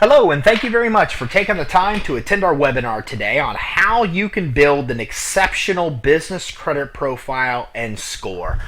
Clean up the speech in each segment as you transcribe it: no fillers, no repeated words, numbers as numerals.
Hello, and thank you very much for taking the time to attend our webinar today on how you can build an exceptional business credit profile and score.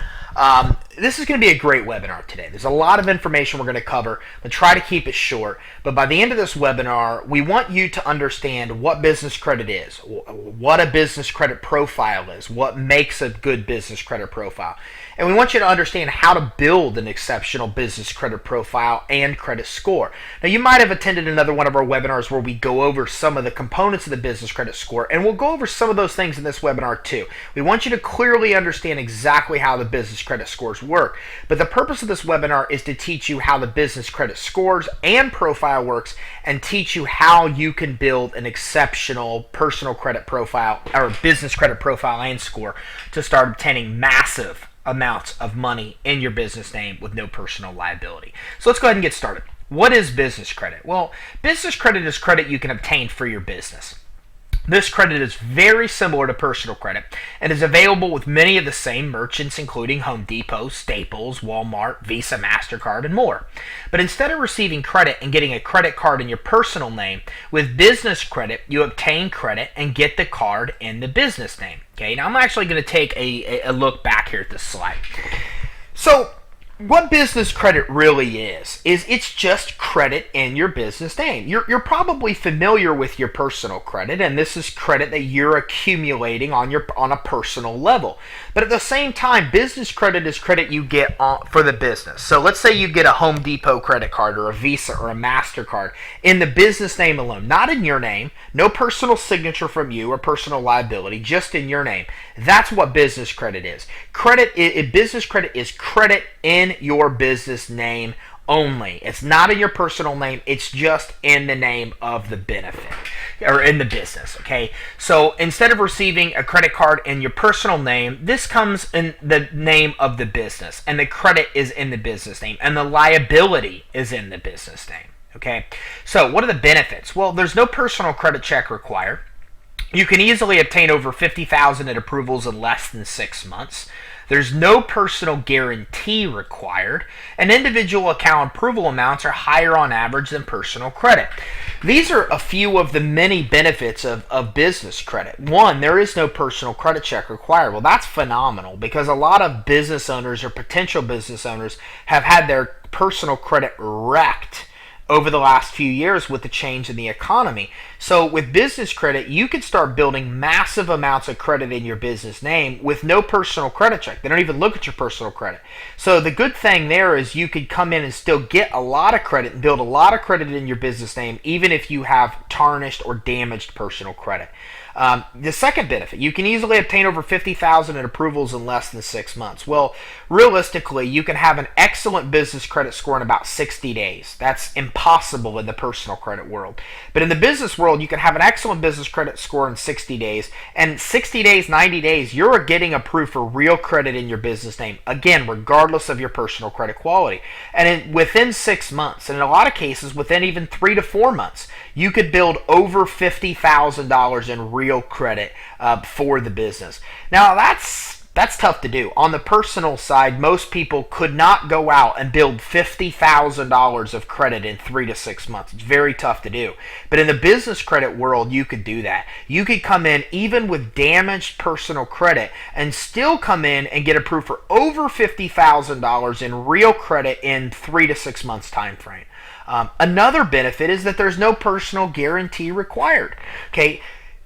This is going to be a great webinar today. There's a lot of information we're going to cover, but try to keep it short. But by the end of this webinar, we want you to understand what business credit is, what a business credit profile is, what makes a good business credit profile. And we want you to understand how to build an exceptional business credit profile and credit score. Now, you might have attended another one of our webinars where we go over some of the components of the business credit score, and we'll go over some of those things in this webinar too. We want you to clearly understand exactly how the business credit scores work. But the purpose of this webinar is to teach you how the business credit scores and profile works, and teach you how you can build an exceptional personal credit profile or business credit profile and score to start obtaining massive amounts of money in your business name with no personal liability. So let's go ahead and get started. What is business credit? Well, business credit is credit you can obtain for your business. This credit is very similar to personal credit and is available with many of the same merchants, including Home Depot, Staples, Walmart, Visa, MasterCard, and more. But instead of receiving credit and getting a credit card in your personal name, with business credit, you obtain credit and get the card in the business name. Okay, now I'm actually going to take a look back here at this slide. So, what business credit really is it's just credit in your business name. You're probably familiar with your personal credit, and this is credit that you're accumulating on a personal level. But at the same time, business credit is credit you get for the business. So let's say you get a Home Depot credit card or a Visa or a MasterCard in the business name alone, not in your name, no personal signature from you or personal liability, just in your name. That's what business credit is. Business credit is credit in your business name only. It's not in your personal name. It's just in the name of the benefit or in the business. Okay. So instead of receiving a credit card in your personal name, this comes in the name of the business, and the credit is in the business name, and the liability is in the business name. Okay. So what are the benefits? Well, there's no personal credit check required. You can easily obtain over $50,000 in approvals in less than 6 months. There's no personal guarantee required, and individual account approval amounts are higher on average than personal credit. These are a few of the many benefits of business credit. One, there is no personal credit check required. Well, that's phenomenal, because a lot of business owners or potential business owners have had their personal credit wrecked over the last few years with the change in the economy. So with business credit, you can start building massive amounts of credit in your business name with no personal credit check. They don't even look at your personal credit. So the good thing there is you could come in and still get a lot of credit and build a lot of credit in your business name, even if you have tarnished or damaged personal credit. The second benefit, you can easily obtain over $50,000 in approvals in less than 6 months. Well, realistically, you can have an excellent business credit score in about 60 days. That's impossible in the personal credit world. But in the business world, you can have an excellent business credit score in 60 days. And 60 days, 90 days, you're getting approved for real credit in your business name. Again, regardless of your personal credit quality. And within 6 months, and in a lot of cases, within even 3 to 4 months, you could build over $50,000 in real credit for the business. Now, that's tough to do. On the personal side, most people could not go out and build $50,000 of credit in 3 to 6 months. It's very tough to do. But in the business credit world, you could do that. You could come in even with damaged personal credit and still come in and get approved for over $50,000 in real credit in 3 to 6 months time frame. Another benefit is that there's no personal guarantee required. Okay.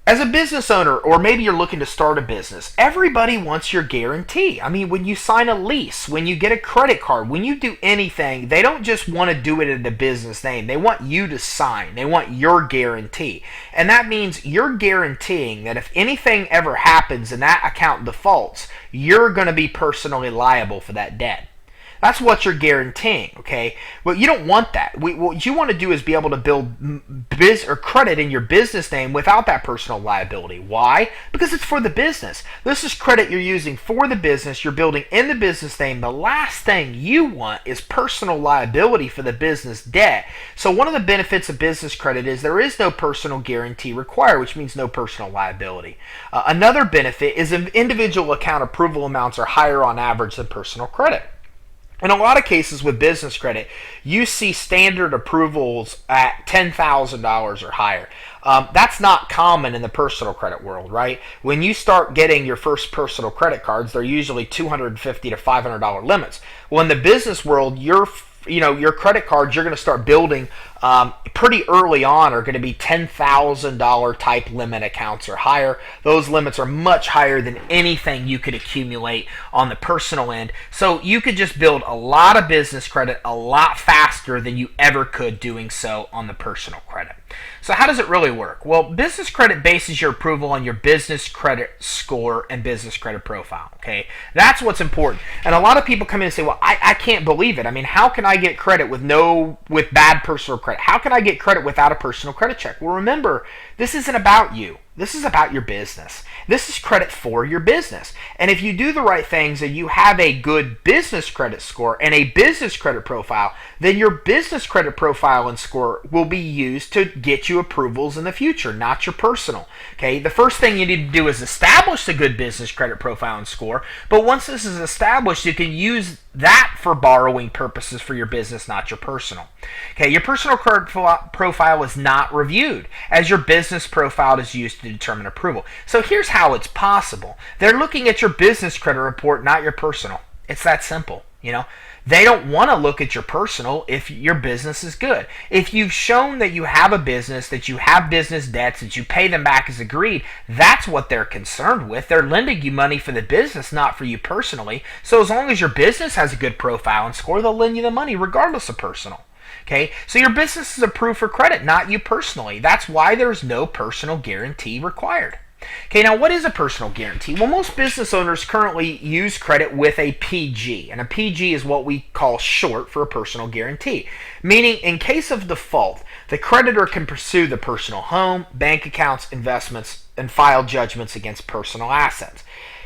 As a business owner, or maybe you're looking to start a business, everybody wants your guarantee. I mean, when you sign a lease, when you get a credit card, when you do anything, they don't just want to do it in the business name. They want you to sign. They want your guarantee. And that means you're guaranteeing that if anything ever happens and that account defaults, you're going to be personally liable for that debt. That's what you're guaranteeing, okay? Well, you don't want that. What you want to do is be able to build credit in your business name without that personal liability. Why? Because it's for the business. This is credit you're using for the business. You're building in the business name. The last thing you want is personal liability for the business debt. So one of the benefits of business credit is there is no personal guarantee required, which means no personal liability. Another benefit is individual account approval amounts are higher on average than personal credit. In a lot of cases with business credit, you see standard approvals at $10,000 or higher. That's not common in the personal credit world, right? When you start getting your first personal credit cards, they're usually $250 to $500 limits. Well, in the business world, your credit cards you're going to start building pretty early on are going to be $10,000 type limit accounts or higher. Those limits are much higher than anything you could accumulate on the personal end. So you could just build a lot of business credit a lot faster than you ever could doing so on the personal credit. So how does it really work? Well, business credit bases your approval on your business credit score and business credit profile. Okay, that's what's important. And a lot of people come in and say, "Well, I can't believe it. I mean, how can I get credit with bad personal credit? How can I get credit without a personal credit check?" Well, remember, this isn't about you. This is about your business. This is credit for your business. And if you do the right things and you have a good business credit score and a business credit profile, then your business credit profile and score will be used to get you approvals in the future, not your personal. Okay, the first thing you need to do is establish a good business credit profile and score. But once this is established, you can use that for borrowing purposes for your business, not your personal. Okay, your personal credit profile is not reviewed as your business profile is used to determine approval. So here's how it's possible. They're looking at your business credit report, not your personal. It's that simple, They don't want to look at your personal if your business is good. If you've shown that you have a business, that you have business debts, that you pay them back as agreed, that's what they're concerned with. They're lending you money for the business, not for you personally. So as long as your business has a good profile and score, they'll lend you the money regardless of personal. Okay, so your business is approved for credit, not you personally. That's why there's no personal guarantee required. Okay, now what is a personal guarantee? Well, most business owners currently use credit with a PG, and a PG is what we call short for a personal guarantee, meaning in case of default, the creditor can pursue the personal home, bank accounts, investments, and file judgments against personal assets.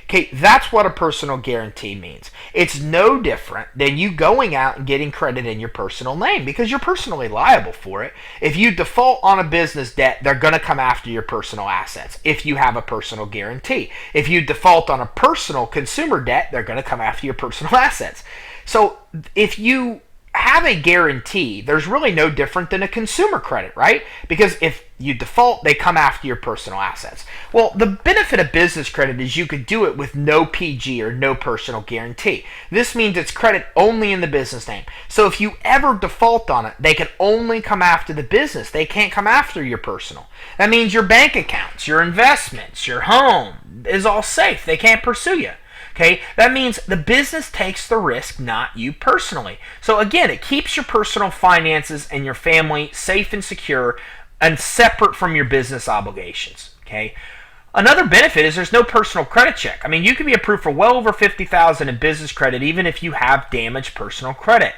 Okay, that's what a personal guarantee means. It's no different than you going out and getting credit in your personal name because you're personally liable for it. If you default on a business debt, they're going to come after your personal assets if you have a personal guarantee. If you default on a personal consumer debt, they're going to come after your personal assets. So if you have a guarantee, there's really no different than a consumer credit, right? Because if you default, they come after your personal assets. Well, the benefit of business credit is you could do it with no PG or no personal guarantee. This means it's credit only in the business name. So if you ever default on it, they can only come after the business. They can't come after your personal. That means your bank accounts, your investments, your home is all safe. They can't pursue you. Okay, that means the business takes the risk, not you personally. So again, it keeps your personal finances and your family safe and secure and separate from your business obligations. Okay. Another benefit is there's no personal credit check. I mean, you can be approved for well over $50,000 in business credit, even if you have damaged personal credit.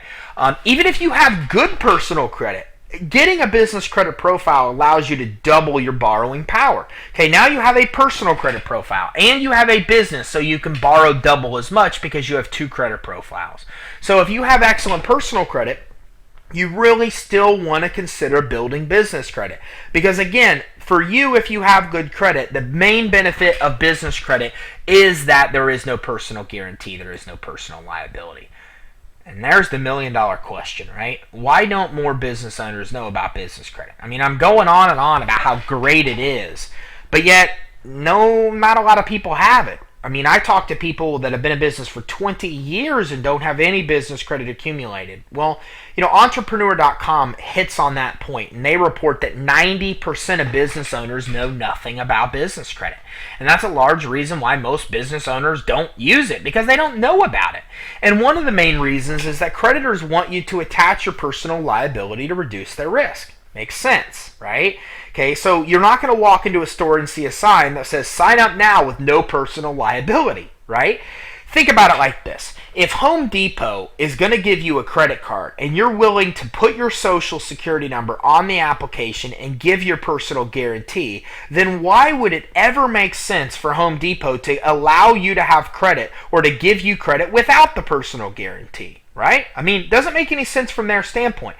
Even if you have good personal credit, getting a business credit profile allows you to double your borrowing power. Okay, now you have a personal credit profile and you have a business, so you can borrow double as much because you have two credit profiles. So if you have excellent personal credit, you really still want to consider building business credit. Because again, for you, if you have good credit, the main benefit of business credit is that there is no personal guarantee, there is no personal liability. And there's the $1 million question, right? Why don't more business owners know about business credit? I mean, I'm going on and on about how great it is, but yet not a lot of people have it. I mean, I talk to people that have been in business for 20 years and don't have any business credit accumulated. Well, entrepreneur.com hits on that point, and they report that 90% of business owners know nothing about business credit. And that's a large reason why most business owners don't use it, because they don't know about it. And one of the main reasons is that creditors want you to attach your personal liability to reduce their risk. Makes sense, right? Okay, so you're not going to walk into a store and see a sign that says sign up now with no personal liability, right? Think about it like this. If Home Depot is going to give you a credit card and you're willing to put your social security number on the application and give your personal guarantee, then why would it ever make sense for Home Depot to allow you to have credit or to give you credit without the personal guarantee, right? I mean, it doesn't make any sense from their standpoint.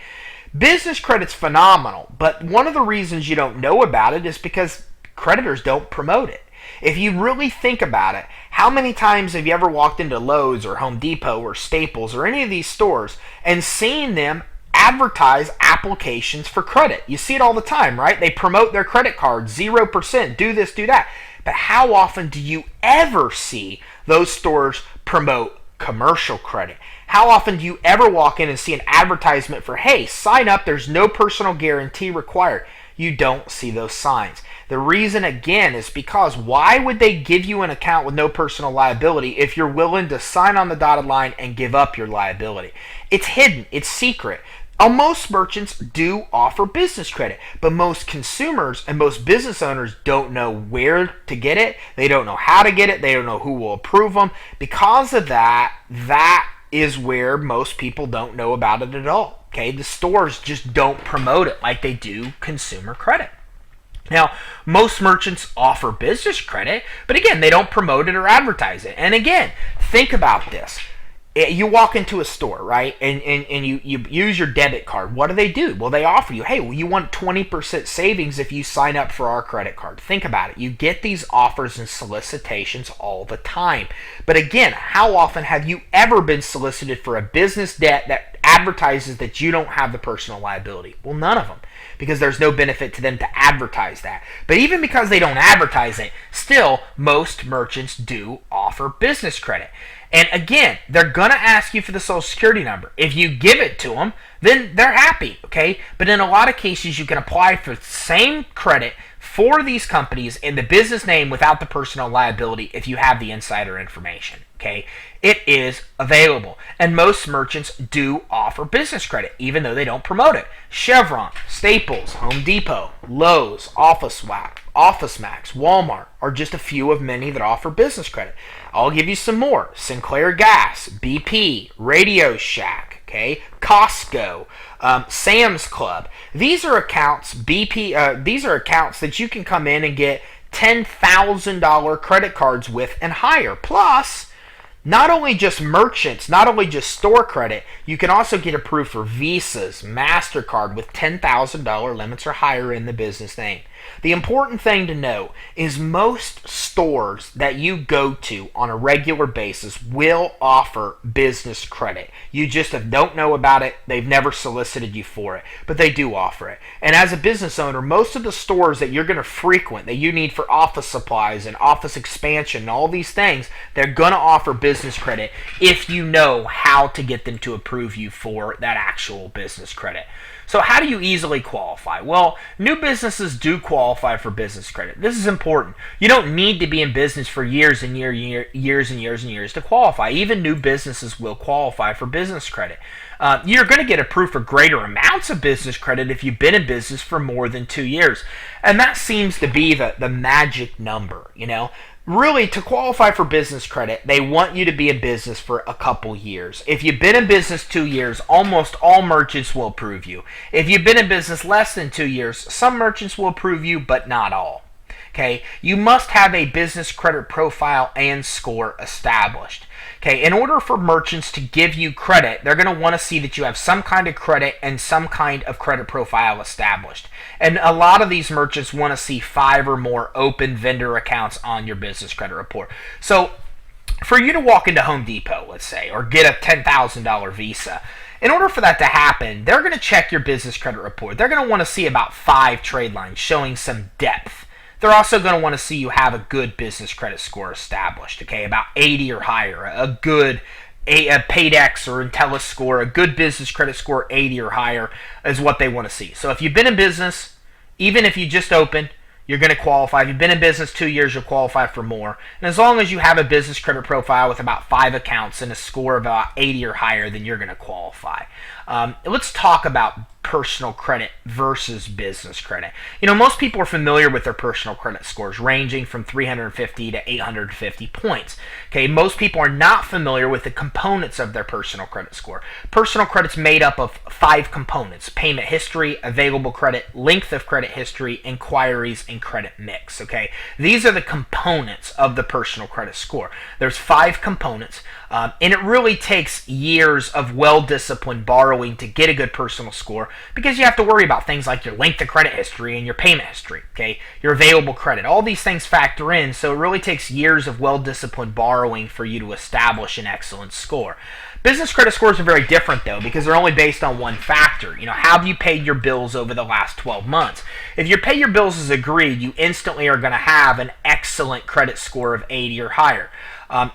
Business credit's phenomenal, but one of the reasons you don't know about it is because creditors don't promote it. If you really think about it, how many times have you ever walked into Lowe's or Home Depot or Staples or any of these stores and seen them advertise applications for credit? You see it all the time, right? They promote their credit cards, 0%, do this, do that. But how often do you ever see those stores promote commercial credit? How often do you ever walk in and see an advertisement for, hey, sign up, there's no personal guarantee required? You don't see those signs. The reason, again, is because why would they give you an account with no personal liability if you're willing to sign on the dotted line and give up your liability? It's hidden. It's secret. Most merchants do offer business credit, but most consumers and most business owners don't know where to get it. They don't know how to get it. They don't know who will approve them. Because of that is where most people don't know about it at all. Okay, the stores just don't promote it like they do consumer credit. Now, most merchants offer business credit, but again, they don't promote it or advertise it. And again, think about this. You walk into a store, right, and you use your debit card. What do? Well, they offer you, hey, well, you want 20% savings if you sign up for our credit card. Think about it. You get these offers and solicitations all the time. But again, how often have you ever been solicited for a business debt that advertises that you don't have the personal liability? Well, none of them, because there's no benefit to them to advertise that. But even because they don't advertise it, still, most merchants do offer business credit. And again, they're going to ask you for the social security number. If you give it to them, then they're happy, okay? But in a lot of cases, you can apply for the same credit for these companies in the business name without the personal liability if you have the insider information, okay? It is available. And most merchants do offer business credit, even though they don't promote it. Chevron, Staples, Home Depot, Lowe's, OfficeMax, Walmart are just a few of many that offer business credit. I'll give you some more. Sinclair Gas, BP, Radio Shack, okay, Costco, Sam's Club. These are accounts. These are accounts that you can come in and get $10,000 credit cards with and higher. Plus, not only just merchants, not only just store credit, you can also get approved for Visas, MasterCard with $10,000 limits or higher in the business name. The important thing to know is most stores that you go to on a regular basis will offer business credit. You just don't know about it. They've never solicited you for it, but they do offer it. And as a business owner, most of the stores that you're going to frequent, that you need for office supplies and office expansion and all these things, they're going to offer business credit if you know how to get them to approve you for that actual business credit. So how do you easily qualify? Well, new businesses do qualify for business credit. This is important. You don't need to be in business for years and years to qualify. Even new businesses will qualify for business credit. You're going to get approved for greater amounts of business credit if you've been in business for more than 2 years. And that seems to be the magic number, you know. Really, to qualify for business credit, they want you to be in business for a couple years. If you've been in business 2 years, almost all merchants will approve you. If you've been in business less than 2 years, some merchants will approve you, but not all. Okay, you must have a business credit profile and score established. Okay, in order for merchants to give you credit, they're going to want to see that you have some kind of credit and some kind of credit profile established. And a lot of these merchants want to see 5 or more open vendor accounts on your business credit report. So for you to walk into Home Depot, let's say, or get a $10,000 Visa, in order for that to happen, they're going to check your business credit report. They're going to want to see about 5 trade lines showing some depth. They're also going to want to see you have a good business credit score established, okay, about 80 or higher, a good Paydex or Intellis score, a good business credit score 80 or higher is what they want to see. So if you've been in business, even if you just opened, you're going to qualify. If you've been in business 2 years, you'll qualify for more. And as long as you have a business credit profile with about 5 accounts and a score of about 80 or higher, then you're going to qualify. Let's talk about personal credit versus business credit. You know, most people are familiar with their personal credit scores ranging from 350 to 850 points. Okay, most people are not familiar with the components of their personal credit score. Personal credit's made up of 5 components: payment history, available credit, length of credit history, inquiries, and credit mix. Okay, these are the components of the personal credit score. There's 5 components. And it really takes years of well-disciplined borrowing to get a good personal score, because you have to worry about things like your length of credit history and your payment history, okay? Your available credit. All these things factor in, so it really takes years of well-disciplined borrowing for you to establish an excellent score. Business credit scores are very different though, because they're only based on one factor. Have you paid your bills over the last 12 months? If you pay your bills as agreed, you instantly are going to have an excellent credit score of 80 or higher.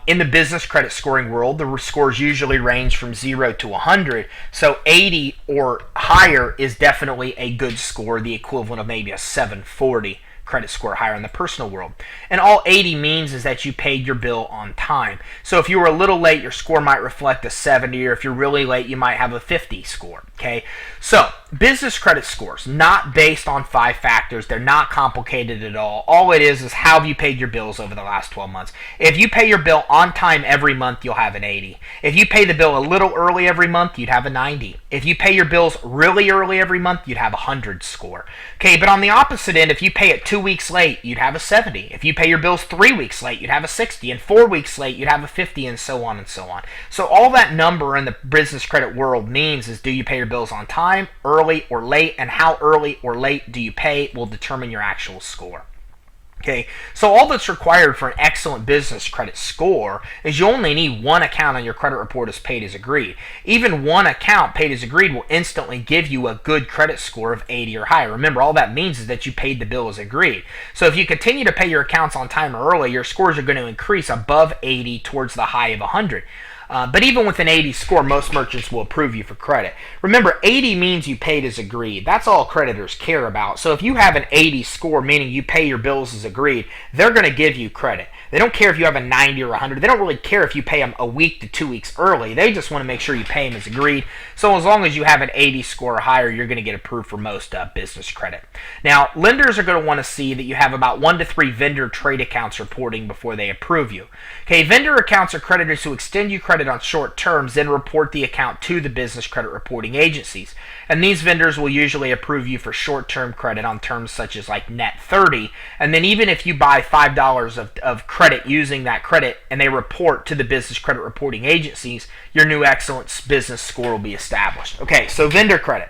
In the business credit scoring world, the scores usually range from 0 to 100, so 80 or higher is definitely a good score, the equivalent of maybe a 740 credit score higher in the personal world. And all 80 means is that you paid your bill on time. So if you were a little late, your score might reflect a 70, or if you're really late, you might have a 50 score. Okay, so business credit scores, not based on 5 factors. They're not complicated at all. All it is how have you paid your bills over the last 12 months. If you pay your bill on time every month, you'll have an 80. If you pay the bill a little early every month, you'd have a 90. If you pay your bills really early every month, you'd have a 100 score. Okay, but on the opposite end, if you pay it 2 weeks late, you'd have a 70. If you pay your bills 3 weeks late, you'd have a 60. And 4 weeks late, you'd have a 50, and so on and so on. So all that number in the business credit world means is, do you pay your bills on time, early, or late, and how early or late do you pay will determine your actual score. Okay, so all that's required for an excellent business credit score is you only need one account on your credit report as paid as agreed. Even one account paid as agreed will instantly give you a good credit score of 80 or higher. Remember, all that means is that you paid the bill as agreed. So if you continue to pay your accounts on time or early, your scores are going to increase above 80 towards the high of 100. But even with an 80 score, most merchants will approve you for credit. Remember, 80 means you paid as agreed. That's all creditors care about. So if you have an 80 score, meaning you pay your bills as agreed, they're going to give you credit. They don't care if you have a 90 or 100. They don't really care if you pay them a week to 2 weeks early. They just want to make sure you pay them as agreed. So as long as you have an 80 score or higher, you're going to get approved for most business credit. Now, lenders are going to want to see that you have about 1 to 3 vendor trade accounts reporting before they approve you. Okay, vendor accounts are creditors who extend you credit on short terms, then report the account to the business credit reporting agencies. And these vendors will usually approve you for short-term credit on terms such as like net 30. And then even if you buy $5 of credit using that credit and they report to the business credit reporting agencies, your new excellent business score will be established. Okay, so vendor credit.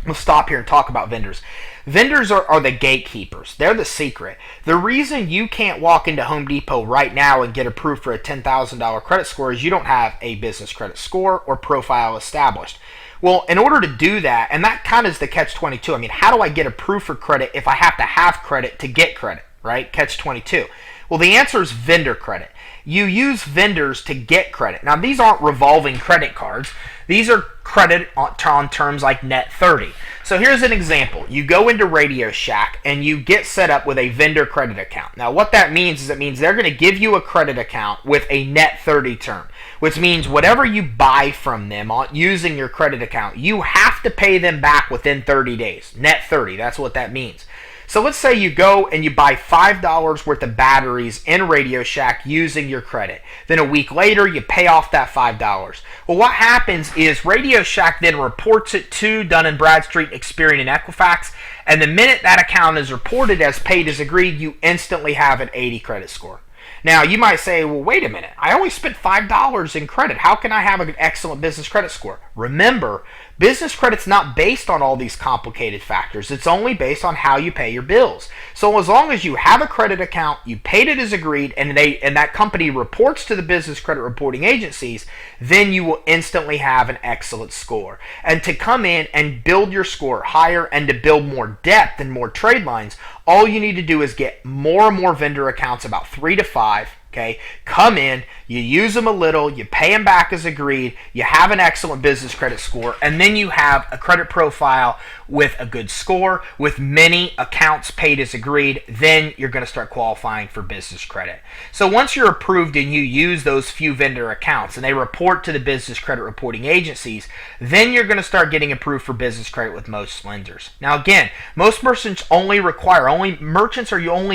We'll stop here and talk about vendors. Vendors are the gatekeepers. They're the secret. The reason you can't walk into Home Depot right now and get approved for a $10,000 credit score is you don't have a business credit score or profile established. Well, in order to do that, and that kind of is the catch-22. I mean, how do I get approved for credit if I have to have credit to get credit, right? Catch-22. Well, the answer is vendor credit. You use vendors to get credit. Now, these aren't revolving credit cards. These are credit on terms like net 30. So here's an example. You go into Radio Shack and you get set up with a vendor credit account. Now, what that means is it means they're going to give you a credit account with a net 30 term, which means whatever you buy from them using your credit account, you have to pay them back within 30 days. Net 30, that's what that means. So let's say you go and you buy $5 worth of batteries in Radio Shack using your credit. Then a week later, you pay off that $5. Well, what happens is Radio Shack then reports it to Dun & Bradstreet, Experian, and Equifax. And the minute that account is reported as paid as agreed, you instantly have an 80 credit score. Now, you might say, well, wait a minute. I only spent $5 in credit. How can I have an excellent business credit score? Remember, business credit's not based on all these complicated factors. It's only based on how you pay your bills. So as long as you have a credit account, you paid it as agreed, and that company reports to the business credit reporting agencies, then you will instantly have an excellent score. And to come in and build your score higher and to build more depth and more trade lines, all you need to do is get more and more vendor accounts, about 3 to 5. Okay, come in, you use them a little, you pay them back as agreed, you have an excellent business credit score, and then you have a credit profile with a good score, with many accounts paid as agreed. Then you're going to start qualifying for business credit. So once you're approved and you use those few vendor accounts and they report to the business credit reporting agencies, then you're going to start getting approved for business credit with most lenders. Now again, most merchants are only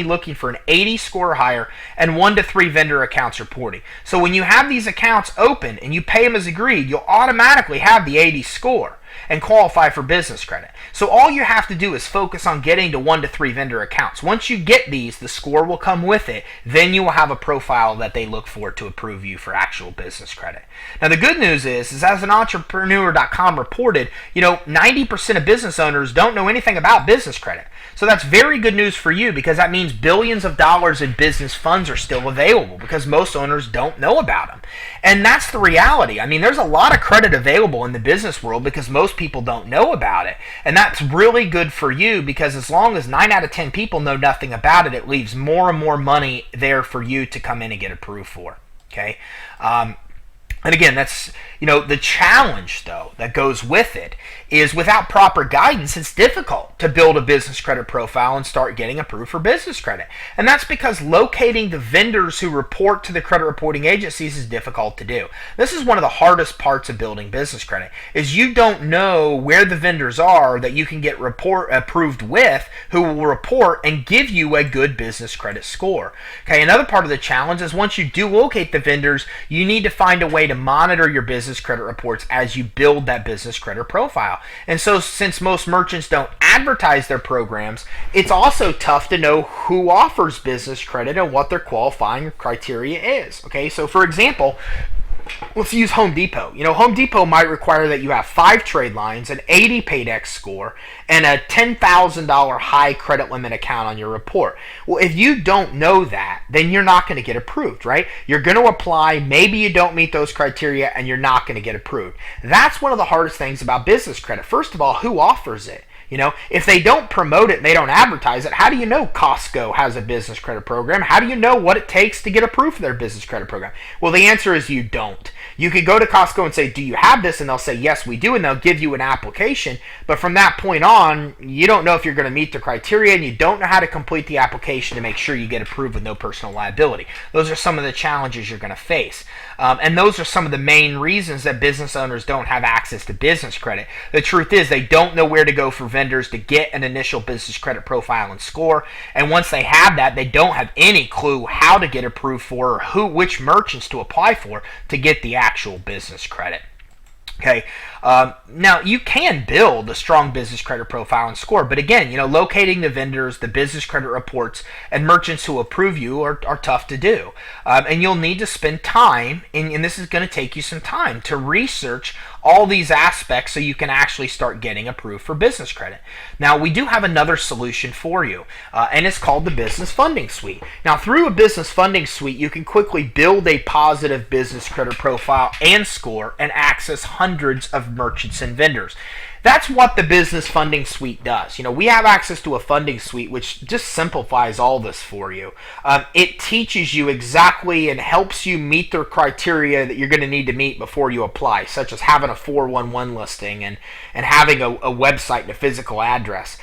looking for an 80 score or higher and 1 to 3 vendor accounts reporting. So when you have these accounts open and you pay them as agreed, you'll automatically have the 80 score. and qualify for business credit. So all you have to do is focus on getting to 1 to 3 vendor accounts. Once you get these, the score will come with it. Then you will have a profile that they look for to approve you for actual business credit. Now the good news is as an entrepreneur.com reported, 90% of business owners don't know anything about business credit. So that's very good news for you, because that means billions of dollars in business funds are still available, because most owners don't know about them. And that's the reality. I mean, there's a lot of credit available in the business world because most people don't know about it. And that's really good for you, because as long as 9 out of 10 people know nothing about it, it leaves more and more money there for you to come in and get approved for. Okay? And again, that's, the challenge, though, that goes with it is without proper guidance, it's difficult to build a business credit profile and start getting approved for business credit. And that's because locating the vendors who report to the credit reporting agencies is difficult to do. This is one of the hardest parts of building business credit, is you don't know where the vendors are that you can get approved with, who will report and give you a good business credit score. Okay, another part of the challenge is once you do locate the vendors, you need to find a way to monitor your business credit reports as you build that business credit profile. And so since most merchants don't advertise their programs, it's also tough to know who offers business credit and what their qualifying criteria is. Okay, so for example, let's use Home Depot. Home Depot might require that you have 5 trade lines, an 80 Paydex score, and a $10,000 high credit limit account on your report. Well, if you don't know that, then you're not going to get approved, right? You're going to apply, maybe you don't meet those criteria, and you're not going to get approved. That's one of the hardest things about business credit. First of all, who offers it? If they don't promote it and they don't advertise it, how do you know Costco has a business credit program? How do you know what it takes to get approved for their business credit program? Well, the answer is you don't. You could go to Costco and say, do you have this? And they'll say, yes, we do. And they'll give you an application. But from that point on, you don't know if you're going to meet the criteria, and you don't know how to complete the application to make sure you get approved with no personal liability. Those are some of the challenges you're going to face. And those are some of the main reasons that business owners don't have access to business credit. The truth is they don't know where to go for vendors to get an initial business credit profile and score. And once they have that, they don't have any clue how to get approved for, or which merchants to apply for to get the actual business credit. Okay, now you can build a strong business credit profile and score, but again, locating the vendors, the business credit reports, and merchants who approve you are tough to do. And you'll need to spend time, and this is going to take you some time to research all these aspects so you can actually start getting approved for business credit. Now, we do have another solution for you, and it's called the Business Funding Suite. Now, through a Business Funding Suite, you can quickly build a positive business credit profile and score and access hundreds of merchants and vendors. That's what the Business Funding Suite does. We have access to a funding suite which just simplifies all this for you. It teaches you exactly and helps you meet the criteria that you're going to need to meet before you apply, such as having a 411 listing and having a website and a physical address.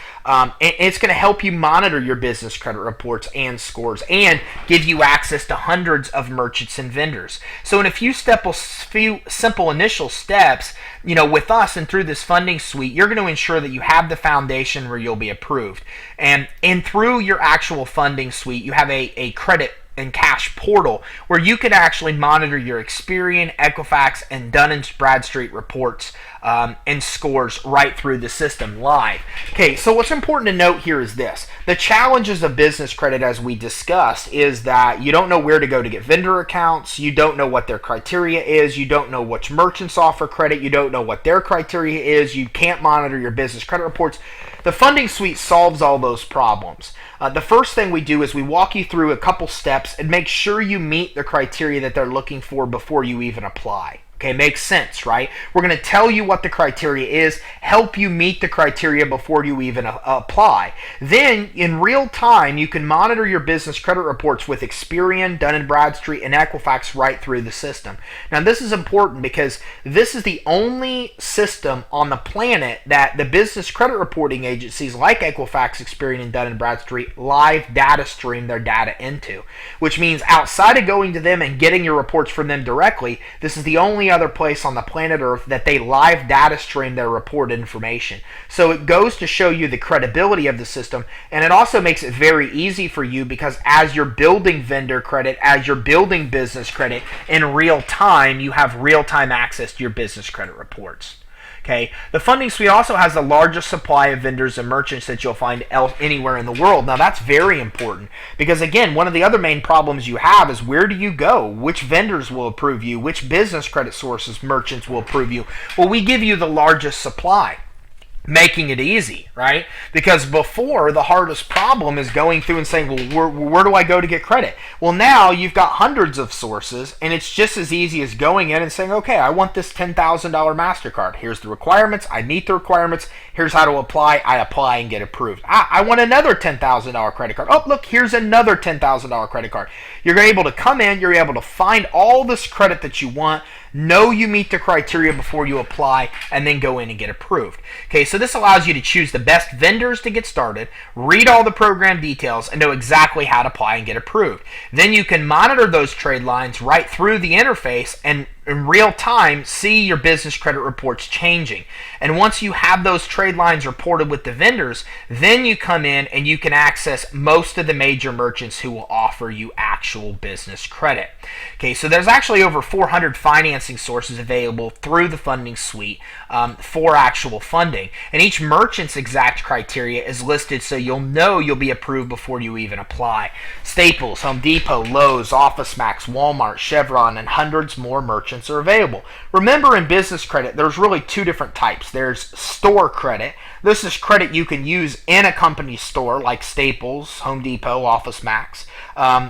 It's going to help you monitor your business credit reports and scores and give you access to hundreds of merchants and vendors. So in a few simple initial steps, with us and through this funding suite, you're going to ensure that you have the foundation where you'll be approved. And through your actual funding suite, you have a credit and cash portal where you can actually monitor your Experian, Equifax, and Dun & Bradstreet reports and scores right through the system live. Okay, so what's important to note here is this. The challenges of business credit, as we discussed, is that you don't know where to go to get vendor accounts, you don't know what their criteria is, you don't know which merchants offer credit, you don't know what their criteria is, you can't monitor your business credit reports. The funding suite solves all those problems. The first thing we do is we walk you through a couple steps and make sure you meet the criteria that they're looking for before you even apply. Okay, makes sense, right? We're going to tell you what the criteria is, help you meet the criteria before you even apply. Then, in real time, you can monitor your business credit reports with Experian, Dun & Bradstreet, and Equifax right through the system. Now, this is important because this is the only system on the planet that the business credit reporting agencies like Equifax, Experian, and Dun & Bradstreet live data stream their data into, which means outside of going to them and getting your reports from them directly, this is the only other place on the planet Earth that they live data stream their report information. So it goes to show you the credibility of the system, and it also makes it very easy for you because as you're building vendor credit, as you're building business credit in real time, you have real-time access to your business credit reports. Okay, the funding suite also has the largest supply of vendors and merchants that you'll find anywhere in the world. Now that's very important because again, one of the other main problems you have is where do you go? Which vendors will approve you? Which business credit sources, merchants will approve you? Well, we give you the largest supply, making it easy, right? Because before, the hardest problem is going through and saying, well, where do I go to get credit? Well, now you've got hundreds of sources, and it's just as easy as going in and saying, okay, I want this $10,000 MasterCard. Here's the requirements. I meet the requirements. Here's how to apply. I apply and get approved. I want another $10,000 credit card. Oh, look, here's another $10,000 credit card. You're able to come in. You're able to find all this credit that you want, know you meet the criteria before you apply, and then go in and get approved. Okay, so this allows you to choose the best vendors to get started, read all the program details, and know exactly how to apply and get approved. Then you can monitor those trade lines right through the interface and in real time see your business credit reports changing. And once you have those trade lines reported with the vendors, then you come in and you can access most of the major merchants who will offer you actual business credit. Okay, so there's actually over 400 financing sources available through the funding suite for actual funding. And each merchant's exact criteria is listed so you'll know you'll be approved before you even apply. Staples, Home Depot, Lowe's, OfficeMax, Walmart, Chevron, and hundreds more merchants are available. Remember, in business credit, there's really two different types. There's store credit. This is credit you can use in a company store like Staples, Home Depot, OfficeMax.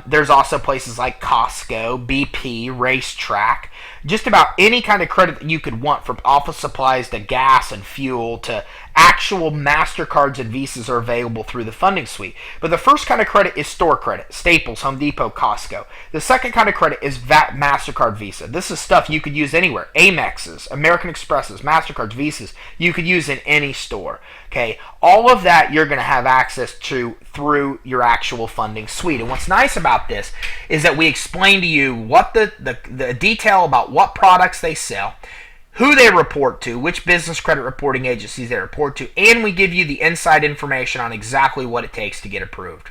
There's also places like Costco, BP, Racetrack. Just about any kind of credit that you could want, from office supplies to gas and fuel to actual MasterCards and Visas, are available through the funding suite. But the first kind of credit is store credit, Staples, Home Depot, Costco. The second kind of credit is MasterCard Visa. This is stuff you could use anywhere. Amexes, American Expresses, MasterCards, Visas, you could use in any store. Okay, all of that you're going to have access to through your actual funding suite. And what's nice about this is that we explain to you what the detail about what products they sell, who they report to, which business credit reporting agencies they report to, and we give you the inside information on exactly what it takes to get approved.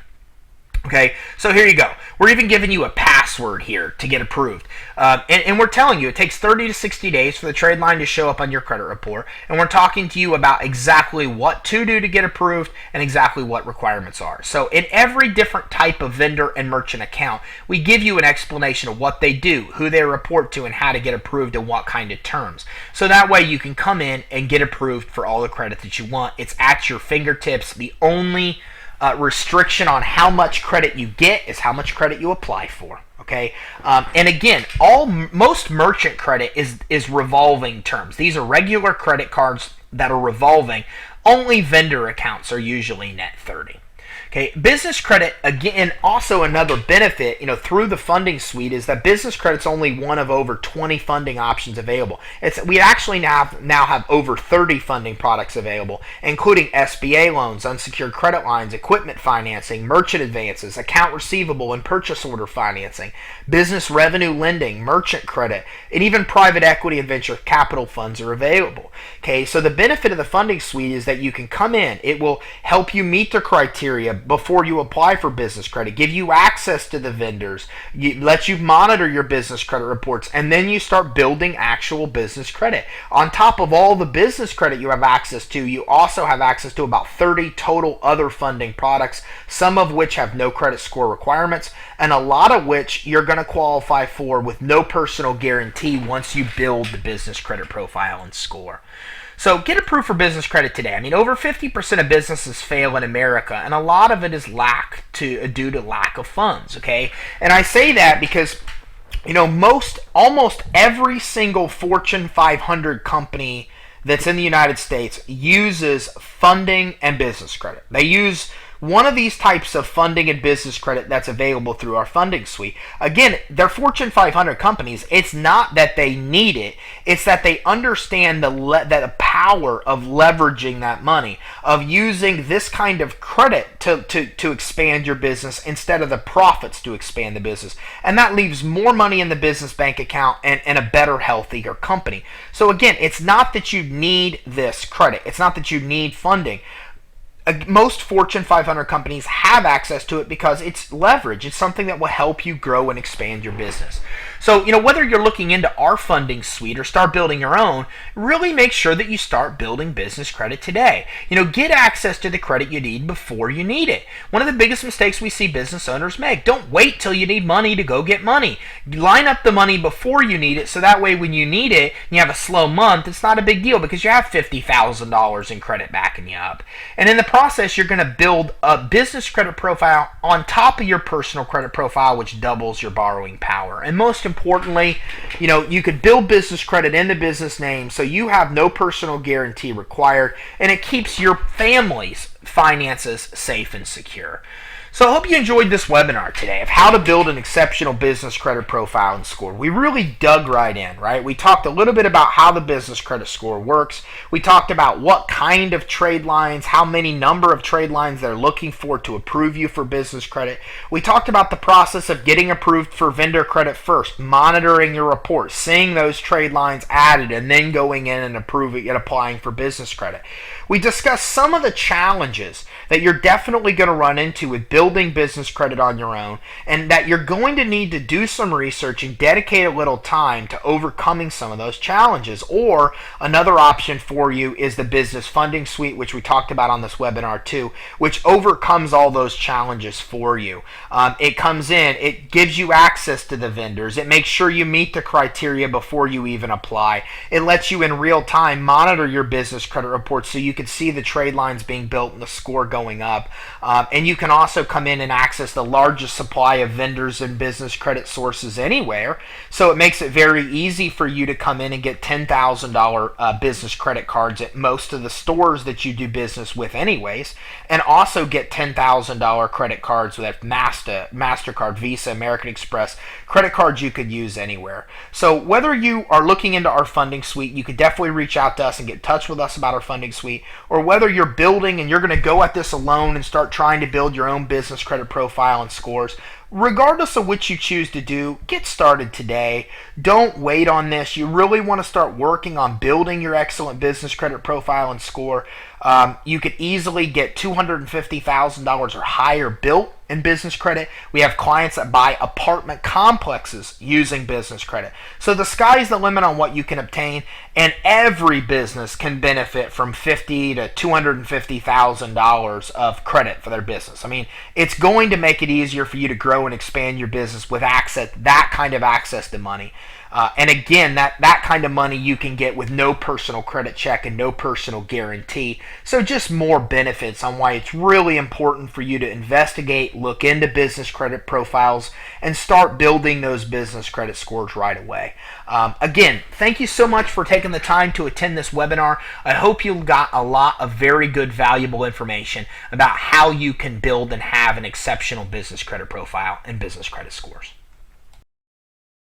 Okay, so here you go. We're even giving you a password here to get approved. And we're telling you it takes 30 to 60 days for the trade line to show up on your credit report. And we're talking to you about exactly what to do to get approved and exactly what requirements are. So in every different type of vendor and merchant account, we give you an explanation of what they do, who they report to, and how to get approved and what kind of terms. So that way you can come in and get approved for all the credit that you want. It's at your fingertips. The only restriction on how much credit you get is how much credit you apply for. Okay, and again, most merchant credit is revolving terms. These are regular credit cards that are revolving. Only vendor accounts are usually net 30. Okay, business credit, again, also another benefit, through the funding suite, is that business credit's only one of over 20 funding options available. We actually now have over 30 funding products available, including SBA loans, unsecured credit lines, equipment financing, merchant advances, account receivable and purchase order financing, business revenue lending, merchant credit, and even private equity and venture capital funds are available. Okay, so the benefit of the funding suite is that you can come in, it will help you meet the criteria before you apply for business credit, give you access to the vendors, let you monitor your business credit reports, and then you start building actual business credit. On top of all the business credit you have access to, you also have access to about 30 total other funding products, some of which have no credit score requirements, and a lot of which you're going to qualify for with no personal guarantee once you build the business credit profile and score. So get approved for business credit today. Over 50% of businesses fail in America, and a lot of it is due to lack of funds. Okay, and I say that because almost every single Fortune 500 company that's in the United States uses funding and business credit. They use one of these types of funding and business credit that's available through our funding suite. Again, they're Fortune 500 companies. It's not that they need it. It's that they understand the power of leveraging that money, of using this kind of credit to expand your business instead of the profits to expand the business. And that leaves more money in the business bank account and a better, healthier company. So again, it's not that you need this credit. It's not that you need funding. Most Fortune 500 companies have access to it because it's leverage. It's something that will help you grow and expand your business. So, whether you're looking into our funding suite or start building your own, really make sure that you start building business credit today. Get access to the credit you need before you need it. One of the biggest mistakes we see business owners make: don't wait till you need money to go get money. Line up the money before you need it, so that way when you need it and you have a slow month, it's not a big deal because you have $50,000 in credit backing you up. And in the process, you're going to build a business credit profile on top of your personal credit profile, which doubles your borrowing power. And most importantly, you could build business credit in the business name so you have no personal guarantee required, and it keeps your family's finances safe and secure. So I hope you enjoyed this webinar today of how to build an exceptional business credit profile and score. We really dug right in, right? We talked a little bit about how the business credit score works. We talked about what kind of trade lines, how many number of trade lines they're looking for to approve you for business credit. We talked about the process of getting approved for vendor credit first, monitoring your report, seeing those trade lines added, and then going in and approving and applying for business credit. We discussed some of the challenges that you're definitely going to run into with building business credit on your own, and that you're going to need to do some research and dedicate a little time to overcoming some of those challenges. Or another option for you is the business funding suite, which we talked about on this webinar too, which overcomes all those challenges for you. It comes in, it gives you access to the vendors, it makes sure you meet the criteria before you even apply. It lets you in real time monitor your business credit reports so you can see the trade lines being built and the score going up. And you can also come in and access the largest supply of vendors and business credit sources anywhere. So it makes it very easy for you to come in and get $10,000 business credit cards at most of the stores that you do business with anyways, and also get $10,000 credit cards with MasterCard, Visa, American Express, credit cards you could use anywhere. So whether you are looking into our funding suite, you could definitely reach out to us and get in touch with us about our funding suite, or whether you're building and you're going to go at this alone and start trying to build your own business credit profile and scores. Regardless of what you choose to do, get started today. Don't wait on this. You really want to start working on building your excellent business credit profile and score. You could easily get $250,000 or higher built in business credit. We have clients that buy apartment complexes using business credit. So the sky's the limit on what you can obtain, and every business can benefit from $50,000 to $250,000 of credit for their business. I mean, it's going to make it easier for you to grow and expand your business with that kind of access to money. And again, that kind of money you can get with no personal credit check and no personal guarantee. So just more benefits on why it's really important for you to investigate, look into business credit profiles, and start building those business credit scores right away. Again, thank you so much for taking the time to attend this webinar. I hope you got a lot of very good, valuable information about how you can build and have an exceptional business credit profile and business credit scores.